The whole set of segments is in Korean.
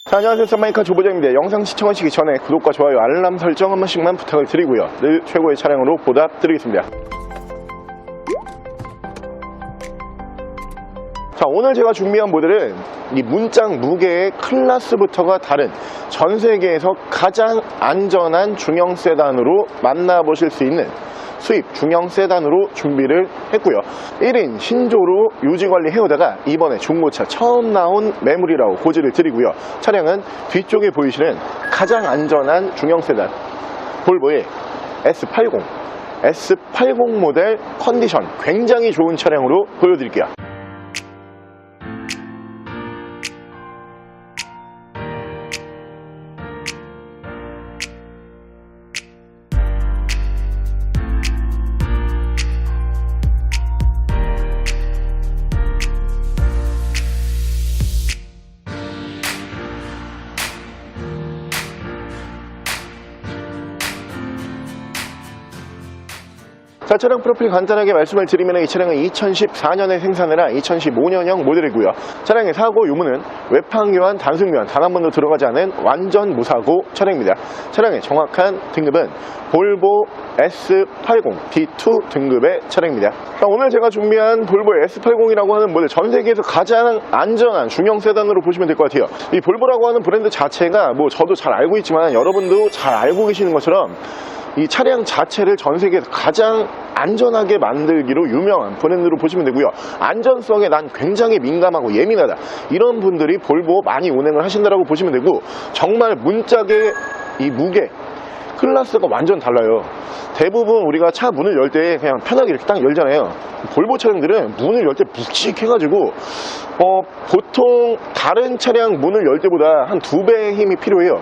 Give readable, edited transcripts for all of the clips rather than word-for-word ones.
자, 안녕하세요. 썬마이카 조보장입니다. 영상 시청하시기 전에 구독과 좋아요, 알람 설정 한 번씩만 부탁을 드리고요. 늘 최고의 차량으로 보답드리겠습니다. 자, 오늘 제가 준비한 모델은 이 문짝 무게의 클래스부터가 다른 전 세계에서 가장 안전한 중형 세단으로 만나보실 수 있는 수입 중형 세단으로 준비를 했고요. 1인 신조로 유지관리 해오다가 이번에 중고차 처음 나온 매물이라고 고지를 드리고요. 차량은 뒤쪽에 보이시는 가장 안전한 중형 세단 볼보의 S80 S80 모델 컨디션 굉장히 좋은 차량으로 보여드릴게요. 자, 차량 프로필 간단하게 말씀을 드리면 이 차량은 2014년에 생산을 한 2015년형 모델이고요. 차량의 사고 유무는 외판교환, 단순교환 단 한 번도 들어가지 않은 완전 무사고 차량입니다. 차량의 정확한 등급은 볼보 S80 D2 등급의 차량입니다. 자, 오늘 제가 준비한 볼보 S80이라고 하는 모델 전 세계에서 가장 안전한 중형 세단으로 보시면 될 것 같아요. 이 볼보라고 하는 브랜드 자체가 뭐 저도 잘 알고 있지만 여러분도 잘 알고 계시는 것처럼 이 차량 자체를 전 세계에서 가장 안전하게 만들기로 유명한 브랜드로 보시면 되고요. 안전성에 난 굉장히 민감하고 예민하다, 이런 분들이 볼보 많이 운행을 하신다라고 보시면 되고, 정말 문짝의 이 무게 클래스가 완전 달라요. 대부분 우리가 차 문을 열 때 그냥 편하게 이렇게 딱 열잖아요. 볼보 차량들은 문을 열 때 묵직해가지고 보통 다른 차량 문을 열 때보다 한 2배의 힘이 필요해요.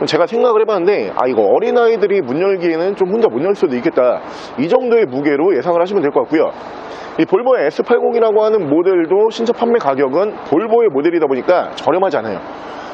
제가 생각을 해봤는데 이거 어린아이들이 문 열기에는 좀 혼자 못 열 수도 있겠다, 이 정도의 무게로 예상을 하시면 될 것 같고요. 이 볼보의 S80이라고 하는 모델도 신차 판매 가격은 볼보의 모델이다 보니까 저렴하지 않아요.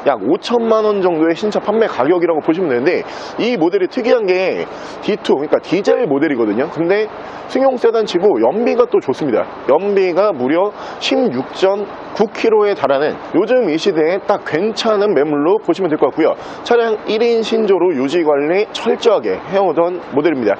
약 5천만원 정도의 신차 판매 가격이라고 보시면 되는데, 이 모델이 특이한 게 D2, 그러니까 디젤 모델이거든요. 근데 승용 세단 치고 연비가 또 좋습니다. 연비가 무려 16.9km에 달하는 요즘 이 시대에 딱 괜찮은 매물로 보시면 될 것 같고요. 차량 1인 신조로 유지관리 철저하게 해오던 모델입니다.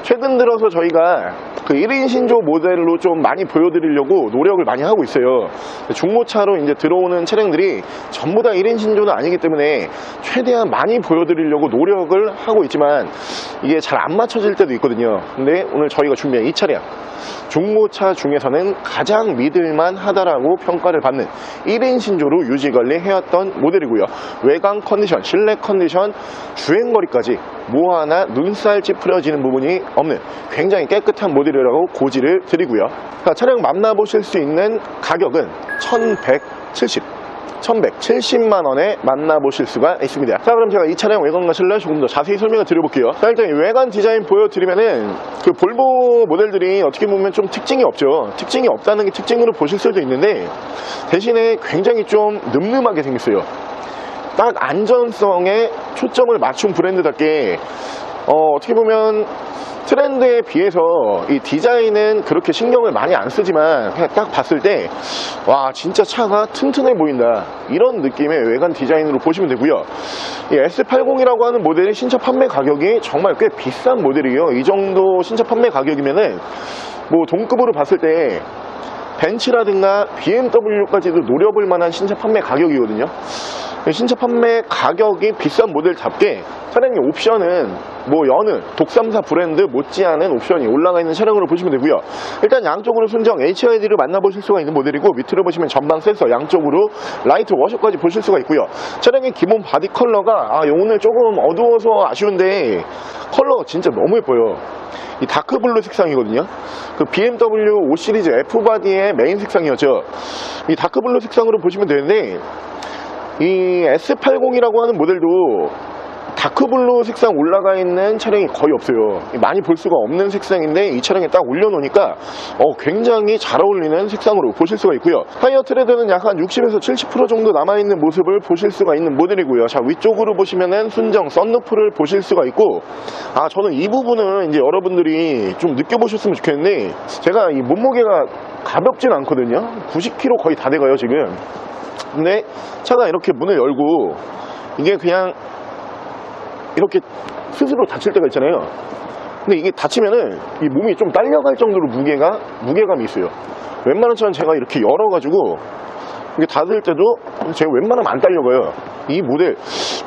최근 들어서 저희가 그 1인 신조 모델로 좀 많이 보여드리려고 노력을 많이 하고 있어요. 중고차로 이제 들어오는 차량들이 전부 다 1인 신조는 아니기 때문에 최대한 많이 보여드리려고 노력을 하고 있지만 이게 잘 안 맞춰질 때도 있거든요. 근데 오늘 저희가 준비한 이 차량, 중고차 중에서는 가장 믿을만 하다라고 평가를 받는 1인 신조로 유지관리 해왔던 모델이고요. 외관 컨디션, 실내 컨디션, 주행거리까지 뭐 하나 눈살 찌푸려지는 부분이 없는 굉장히 깨끗한 모델이라고 고지를 드리고요. 차량 만나보실 수 있는 가격은 1170만원에 만나보실 수가 있습니다. 자, 그럼 제가 이 차량 외관과 실내 조금 더 자세히 설명을 드려볼게요. 자, 일단 외관 디자인 보여드리면은 그 볼보 모델들이 어떻게 보면 좀 특징이 없죠. 특징이 없다는 게 특징으로 보실 수도 있는데, 대신에 굉장히 좀 늠름하게 생겼어요. 딱 안전성에 초점을 맞춘 브랜드답게 어떻게 보면 트렌드에 비해서 이 디자인은 그렇게 신경을 많이 안 쓰지만 그냥 딱 봤을 때 와, 진짜 차가 튼튼해 보인다, 이런 느낌의 외관 디자인으로 보시면 되고요. 이 S80이라고 하는 모델의 신차 판매 가격이 정말 꽤 비싼 모델이에요. 이 정도 신차 판매 가격이면은 뭐 동급으로 봤을 때 벤츠라든가 BMW까지도 노려볼 만한 신차 판매 가격이거든요. 신차 판매 가격이 비싼 모델답게 차량의 옵션은 뭐 여느 독삼사 브랜드 못지않은 옵션이 올라가 있는 차량으로 보시면 되고요. 일단 양쪽으로 순정 HID를 만나보실 수가 있는 모델이고, 밑으로 보시면 전방 센서, 양쪽으로 라이트 워셔까지 보실 수가 있고요. 차량의 기본 바디 컬러가 오늘 조금 어두워서 아쉬운데 컬러가 진짜 너무 예뻐요. 이 다크블루 색상이거든요. 그 BMW 5 시리즈 F바디의 메인 색상이었죠. 이 다크블루 색상으로 보시면 되는데, 이 S80이라고 하는 모델도 다크블루 색상 올라가 있는 차량이 거의 없어요. 많이 볼 수가 없는 색상인데 이 차량에 딱 올려놓으니까 굉장히 잘 어울리는 색상으로 보실 수가 있고요. 타이어 트레드는 약 한 60에서 70% 정도 남아있는 모습을 보실 수가 있는 모델이고요. 자, 위쪽으로 보시면은 순정 썬루프를 보실 수가 있고, 저는 이 부분은 이제 여러분들이 좀 느껴보셨으면 좋겠는데, 제가 이 몸무게가 가볍진 않거든요. 90kg 거의 다 돼가요 지금. 근데 차가 이렇게 문을 열고 이게 그냥 이렇게 스스로 닫힐 때가 있잖아요. 근데 이게 닫히면은 이 몸이 좀 딸려갈 정도로 무게감이 있어요. 웬만한 차는 제가 이렇게 열어가지고 이게 닫을 때도 제가 웬만하면 안 딸려가요. 이 모델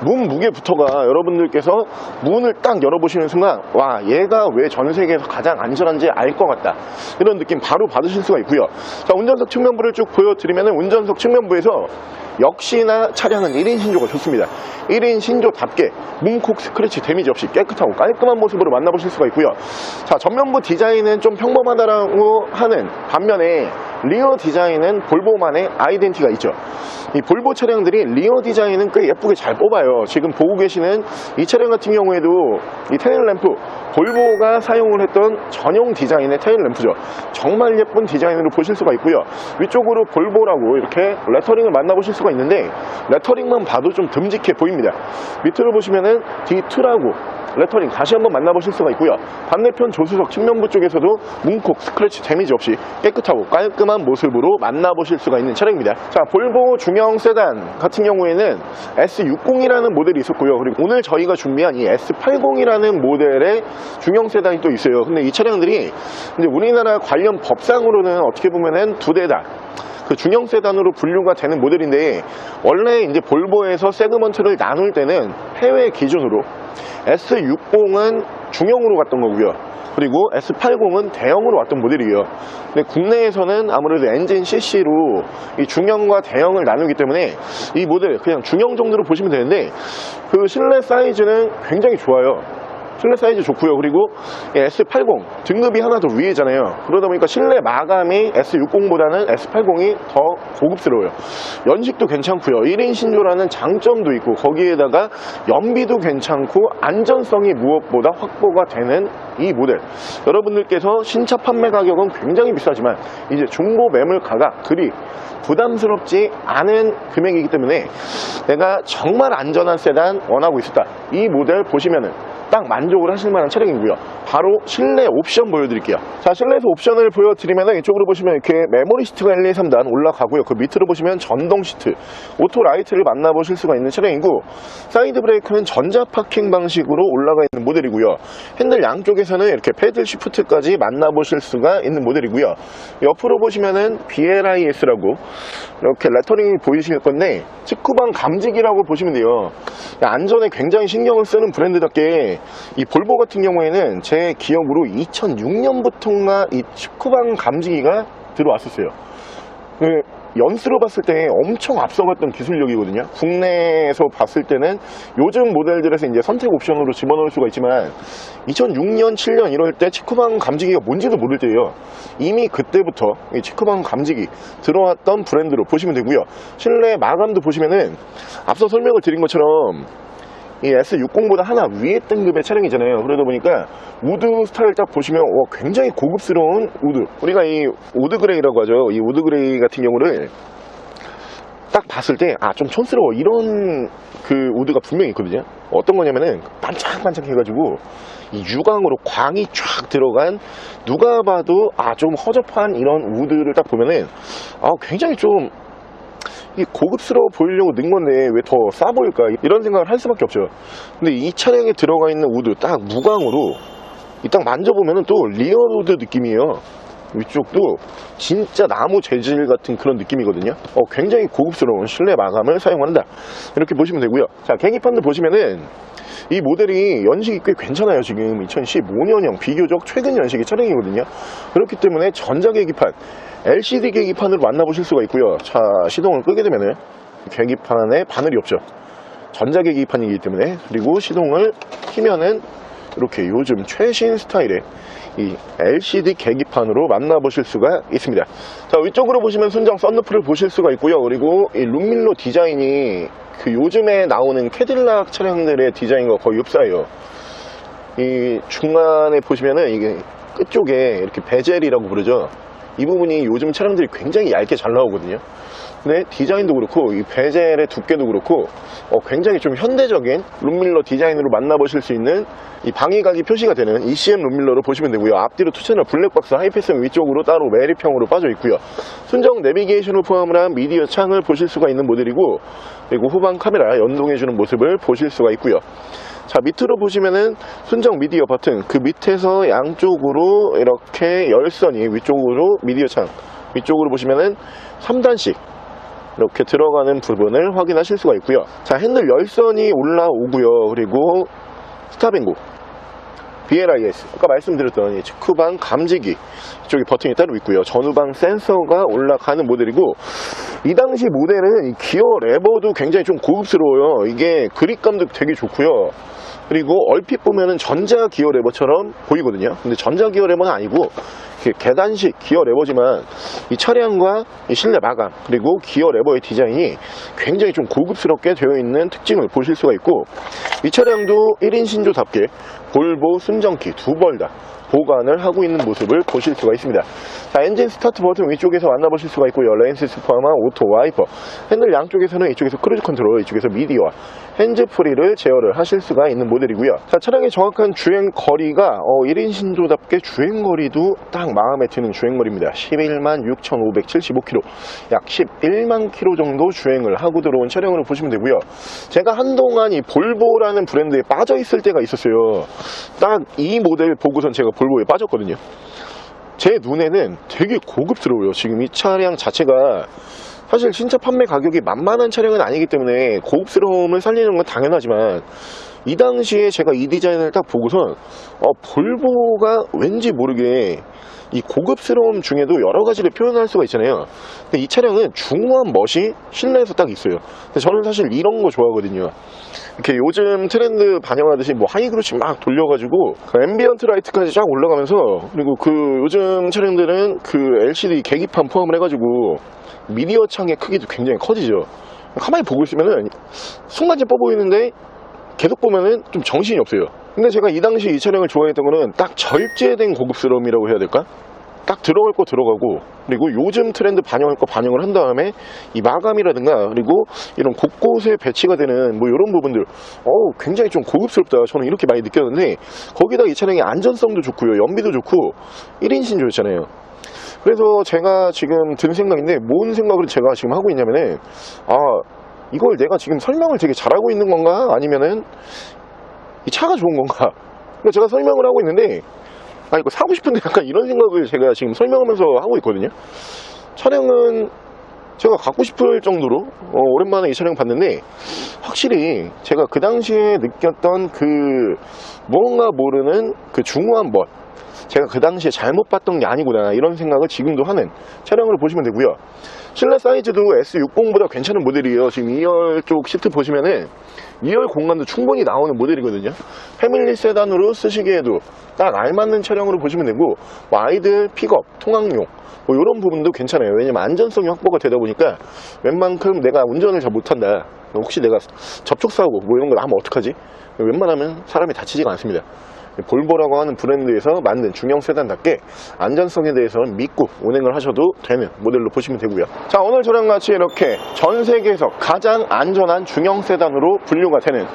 문 무게부터가 여러분들께서 문을 딱 열어보시는 순간 와, 얘가 왜 전 세계에서 가장 안전한지 알 것 같다, 이런 느낌 바로 받으실 수가 있고요. 자, 운전석 측면부를 쭉 보여드리면 운전석 측면부에서 역시나 차량은 1인 신조가 좋습니다. 1인 신조답게 문콕 스크래치 데미지 없이 깨끗하고 깔끔한 모습으로 만나보실 수가 있고요. 자, 전면부 디자인은 좀 평범하다라고 하는 반면에 리어 디자인은 볼보만의 아이덴티가 있죠. 이 볼보 차량들이 리어 디자인은 꽤 예쁘게 잘 뽑아요. 지금 보고 계시는 이 차량 같은 경우에도 이 테일램프, 볼보가 사용을 했던 전용 디자인의 테일램프죠. 정말 예쁜 디자인으로 보실 수가 있고요. 위쪽으로 볼보라고 이렇게 레터링을 만나보실 수가 있는데 레터링만 봐도 좀 듬직해 보입니다. 밑으로 보시면은 D2라고 레터링 다시 한번 만나보실 수가 있고요. 반대편 조수석 측면부 쪽에서도 문콕 스크래치 데미지 없이 깨끗하고 깔끔한 모습으로 만나보실 수가 있는 차량입니다. 자, 볼보 중형 세단 같은 경우에는 S60이라는 모델이 있었고요. 그리고 오늘 저희가 준비한 이 S80이라는 모델의 중형 세단이 또 있어요. 근데 이 차량들이 이제 우리나라 관련 법상으로는 어떻게 보면은 두 대다 그 중형 세단으로 분류가 되는 모델인데, 원래 이제 볼보에서 세그먼트를 나눌 때는 해외 기준으로 S60은 중형으로 갔던 거고요. 그리고 S80은 대형으로 왔던 모델이에요. 근데 국내에서는 아무래도 엔진 CC로 이 중형과 대형을 나누기 때문에 이 모델 그냥 중형 정도로 보시면 되는데, 그 실내 사이즈는 굉장히 좋아요. 실내 사이즈 좋고요. 그리고 S80 등급이 하나 더 위에잖아요. 그러다 보니까 실내 마감이 S60보다는 S80이 더 고급스러워요. 연식도 괜찮고요. 1인 신조라는 장점도 있고, 거기에다가 연비도 괜찮고 안전성이 무엇보다 확보가 되는 이 모델, 여러분들께서 신차 판매 가격은 굉장히 비싸지만 이제 중고 매물 가격 그리 부담스럽지 않은 금액이기 때문에 내가 정말 안전한 세단 원하고 있었다, 이 모델 보시면은 딱 만족을 하실 만한 차량이고요. 바로 실내 옵션 보여드릴게요. 자, 실내에서 옵션을 보여드리면 이쪽으로 보시면 이렇게 메모리 시트가 1, 2, 3단 올라가고요. 그 밑으로 보시면 전동 시트, 오토 라이트를 만나보실 수가 있는 차량이고, 사이드 브레이크는 전자 파킹 방식으로 올라가 있는 모델이고요. 핸들 양쪽에서는 이렇게 패들 시프트까지 만나보실 수가 있는 모델이고요. 옆으로 보시면은 BLIS라고 이렇게 레터링이 보이실 건데 직후방 감지기라고 보시면 돼요. 안전에 굉장히 신경을 쓰는 브랜드답게 이 볼보 같은 경우에는 제 기억으로 2006년부터인가 이 직후방 감지기가 들어왔었어요. 연수로 봤을 때 엄청 앞서갔던 기술력이거든요. 국내에서 봤을 때는 요즘 모델들에서 이제 선택 옵션으로 집어넣을 수가 있지만 2006년, 7년 이럴 때 직후방 감지기가 뭔지도 모를 때예요. 이미 그때부터 이 직후방 감지기 들어왔던 브랜드로 보시면 되고요. 실내 마감도 보시면은 앞서 설명을 드린 것처럼 이 S60보다 하나 위에 등급의 차량이잖아요. 그러다 보니까 우드 스타일 딱 보시면 굉장히 고급스러운 우드, 우리가 이 우드 그레이라고 하죠. 이 우드 그레이 같은 경우를 딱 봤을 때 좀 촌스러워, 이런 그 우드가 분명히 있거든요. 어떤 거냐면은 반짝반짝 해가지고 이 유광으로 광이 쫙 들어간, 누가 봐도 좀 허접한 이런 우드를 딱 보면은 굉장히 좀 이 고급스러워 보이려고 넣은 건데 왜 더 싸 보일까, 이런 생각을 할 수밖에 없죠. 근데 이 차량에 들어가 있는 우드 딱 무광으로 딱 만져보면은 또 리어 우드 느낌이에요. 위쪽도 진짜 나무 재질 같은 그런 느낌이거든요. 굉장히 고급스러운 실내 마감을 사용한다, 이렇게 보시면 되고요. 자, 계기판도 보시면은 이 모델이 연식이 꽤 괜찮아요. 지금 2015년형 비교적 최근 연식의 차량이거든요. 그렇기 때문에 전자계기판, LCD 계기판으로 만나보실 수가 있고요. 자, 시동을 끄게 되면은 계기판에 바늘이 없죠. 전자계기판이기 때문에. 그리고 시동을 키면은 이렇게 요즘 최신 스타일의 이 LCD 계기판으로 만나보실 수가 있습니다. 자, 위쪽으로 보시면 순정 썬루프를 보실 수가 있고요. 그리고 이 룸밀러 디자인이 그 요즘에 나오는 캐딜락 차량들의 디자인과 거의 흡사해요. 이 중간에 보시면은 이게 끝쪽에 이렇게 베젤이라고 부르죠. 이 부분이 요즘 차량들이 굉장히 얇게 잘 나오거든요. 근데 디자인도 그렇고 이 베젤의 두께도 그렇고 굉장히 좀 현대적인 룸밀러 디자인으로 만나보실 수 있는 이 방위각이 표시가 되는 ECM 룸밀러로 보시면 되고요. 앞뒤로 투채널 블랙박스 하이패스는 위쪽으로 따로 매립형으로 빠져 있고요. 순정 내비게이션을 포함을 한 미디어 창을 보실 수가 있는 모델이고, 그리고 후방 카메라 연동해주는 모습을 보실 수가 있고요. 자, 밑으로 보시면은 순정 미디어 버튼, 그 밑에서 양쪽으로 이렇게 열선이 위쪽으로 미디어 창 위쪽으로 보시면은 3단씩 이렇게 들어가는 부분을 확인하실 수가 있고요. 자, 핸들 열선이 올라오고요. 그리고 스탑앤고, BLIS, 아까 말씀드렸던 이 측후방 감지기 이쪽에 버튼이 따로 있고요. 전후방 센서가 올라가는 모델이고, 이 당시 모델은 이 기어 레버도 굉장히 좀 고급스러워요. 이게 그립감도 되게 좋고요. 그리고 얼핏 보면은 전자 기어 레버처럼 보이거든요. 근데 전자 기어 레버는 아니고 계단식 기어 레버지만 이 차량과 이 실내 마감 그리고 기어 레버의 디자인이 굉장히 좀 고급스럽게 되어 있는 특징을 보실 수가 있고, 이 차량도 1인 신조답게 볼보 순정키 두 벌 다 보관을 하고 있는 모습을 보실 수가 있습니다. 자, 엔진 스타트 버튼 위쪽에서 만나보실 수가 있고요. 레인시스 포함한 오토 와이퍼, 핸들 양쪽에서는 이쪽에서 크루즈 컨트롤, 이쪽에서 미디어와 핸즈 프리를 제어를 하실 수가 있는 모델이고요. 자, 차량의 정확한 주행 거리가 1인 신조답게 주행 거리도 딱 마음에 드는 주행 거리입니다. 11만 6,575km, 약 11만 km 정도 주행을 하고 들어온 차량으로 보시면 되고요. 제가 한동안 이 볼보라는 브랜드에 빠져 있을 때가 있었어요. 딱 이 모델 보고선 제가 볼보에 빠졌거든요. 제 눈에는 되게 고급스러워요. 지금 이 차량 자체가 사실 신차 판매 가격이 만만한 차량은 아니기 때문에 고급스러움을 살리는 건 당연하지만, 이 당시에 제가 이 디자인을 딱 보고선 볼보가 왠지 모르게 이 고급스러움 중에도 여러 가지를 표현할 수가 있잖아요. 근데 이 차량은 중후한 멋이 실내에서 딱 있어요. 근데 저는 사실 이런 거 좋아하거든요. 이렇게 요즘 트렌드 반영하듯이 뭐 하이그루치 막 돌려가지고 그 앰비언트 라이트까지 쫙 올라가면서, 그리고 그 요즘 차량들은 그 LCD 계기판 포함을 해가지고 미디어 창의 크기도 굉장히 커지죠. 가만히 보고 있으면은 순간적으로 뻐 보이는데 계속 보면은 좀 정신이 없어요. 근데 제가 이 당시 이 차량을 좋아했던 거는 딱 절제된 고급스러움이라고 해야 될까? 딱 들어갈 거 들어가고, 그리고 요즘 트렌드 반영할 거 반영을 한 다음에 이 마감이라든가 그리고 이런 곳곳에 배치가 되는 뭐 이런 부분들 굉장히 좀 고급스럽다, 저는 이렇게 많이 느꼈는데, 거기다 이 차량의 안전성도 좋고요, 연비도 좋고 1인 신조였잖아요. 그래서 제가 지금 든 생각인데, 뭔 생각을 제가 지금 하고 있냐면은, 이걸 내가 지금 설명을 되게 잘하고 있는 건가, 아니면은 이 차가 좋은 건가. 그러니까 제가 설명을 하고 있는데 이거 사고 싶은데, 약간 이런 생각을 제가 지금 설명하면서 하고 있거든요. 차량은 제가 갖고 싶을 정도로 오랜만에 이 차량 봤는데, 확실히 제가 그 당시에 느꼈던 그 뭔가 모르는 그 중후한 멋, 제가 그 당시에 잘못 봤던 게 아니구나, 이런 생각을 지금도 하는 차량으로 보시면 되고요. 실내 사이즈도 S60보다 괜찮은 모델이에요. 지금 2열 쪽 시트 보시면은 2열 공간도 충분히 나오는 모델이거든요. 패밀리 세단으로 쓰시기에도 딱 알맞는 차량으로 보시면 되고, 뭐 아이들 픽업, 통학용 뭐 이런 부분도 괜찮아요. 왜냐면 안전성이 확보가 되다 보니까 웬만큼 내가 운전을 잘 못한다, 혹시 내가 접촉사고 뭐 이런 걸 하면 어떡하지? 웬만하면 사람이 다치지가 않습니다. 볼보라고 하는 브랜드에서 만든 중형 세단답게 안전성에 대해서는 믿고 운행을 하셔도 되는 모델로 보시면 되고요. 자, 오늘 저랑 같이 이렇게 전 세계에서 가장 안전한 중형 세단으로 분류가 되는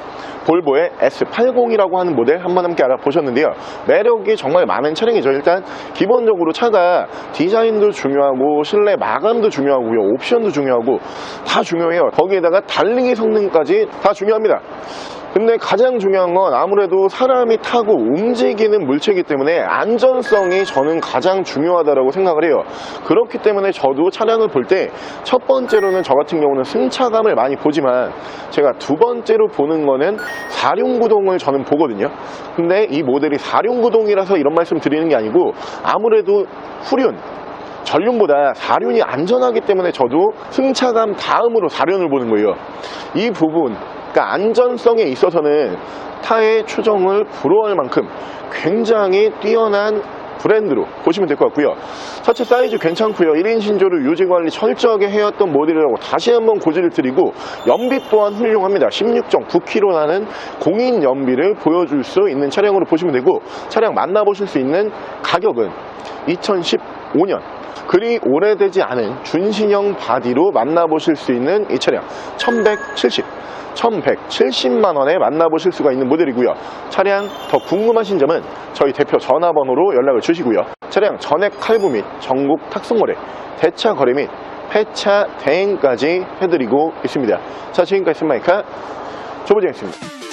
볼보의 S80이라고 하는 모델 한번 함께 알아보셨는데요. 매력이 정말 많은 차량이죠. 일단 기본적으로 차가 디자인도 중요하고 실내 마감도 중요하고요, 옵션도 중요하고 다 중요해요. 거기에다가 달리기 성능까지 다 중요합니다. 근데 가장 중요한 건 아무래도 사람이 타고 움직이는 물체이기 때문에 안전성이 저는 가장 중요하다고 생각을 해요. 그렇기 때문에 저도 차량을 볼 때 첫 번째로는 저 같은 경우는 승차감을 많이 보지만, 제가 두 번째로 보는 거는 사륜구동을 저는 보거든요. 근데 이 모델이 사륜구동이라서 이런 말씀 드리는 게 아니고, 아무래도 후륜, 전륜보다 사륜이 안전하기 때문에 저도 승차감 다음으로 사륜을 보는 거예요. 이 부분, 그러니까 안전성에 있어서는 타의 추종을 불허할 만큼 굉장히 뛰어난 브랜드로 보시면 될 것 같고요. 차체 사이즈 괜찮고요. 1인 신조를 유지관리 철저하게 해왔던 모델이라고 다시 한번 고지를 드리고, 연비 또한 훌륭합니다. 16.9km 나는 공인 연비를 보여줄 수 있는 차량으로 보시면 되고, 차량 만나보실 수 있는 가격은 2015 2005년 그리 오래되지 않은 준신형 바디로 만나보실 수 있는 이 차량 1170만 원에 만나보실 수가 있는 모델이고요. 차량 더 궁금하신 점은 저희 대표 전화번호로 연락을 주시고요. 차량 전액 할부 및 전국 탁송거래, 대차 거래 및 폐차 대행까지 해드리고 있습니다. 자, 지금까지 스마이카 조보정이었습니다.